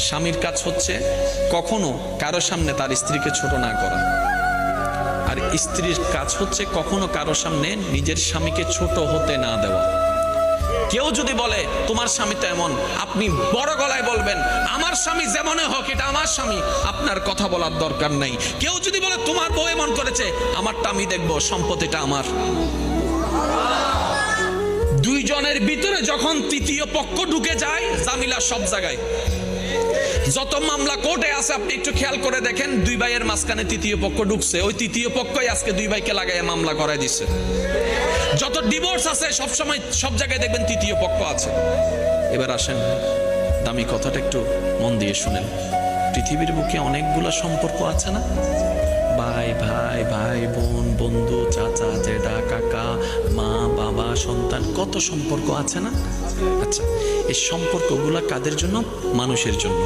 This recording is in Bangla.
স্বামীর কাজ হচ্ছে কখনো কারো সামনে তার স্ত্রীকে ছোট না করা, আর স্ত্রীর কাজ হচ্ছে কখনো কারো সামনে নিজের স্বামীকে ছোট হতে না দেওয়া। কেউ যদি বলে তোমার স্বামী তো এমন, আপনি বড় গলায় বলবেন আমার স্বামী যেমনে হোক এটা আমার স্বামী, আপনার কথা বলার দরকার নাই। কেউ যদি বলে তোমার বউ এমন করেছে, আমারটা আমি দেখবো, সম্পত্তিটা আমার। দুইজনের ভিতরে যখন তৃতীয় পক্ষ ঢুকে যায়, জামিলা সব জায়গায়। যত মামলা কোর্টে আছে আপনি একটু খেয়াল করে দেখেন, দুই ভাইয়ের মাঝখানে তৃতীয় পক্ষ ঢুকছে, ওই তৃতীয় পক্ষই আজকে দুই ভাইকে লাগাইয়া মামলা করাই দিচ্ছে। যত ডিভোর্স আছে সব সময় সব জায়গায় দেখবেন তৃতীয় পক্ষ আছে। এবার আসেন, দামি কথাটা একটু মন দিয়ে শুনেন। পৃথিবীর বুকে অনেকগুলো সম্পর্ক আছে না? ভাই ভাই, ভাই বোন, বন্ধু, চাচা, জেঠা, কাকা, মা, বাবা, সন্তান, কত সম্পর্ক আছে না? আচ্ছা, এই সম্পর্কগুলা কাদের জন্য? মানুষের জন্য।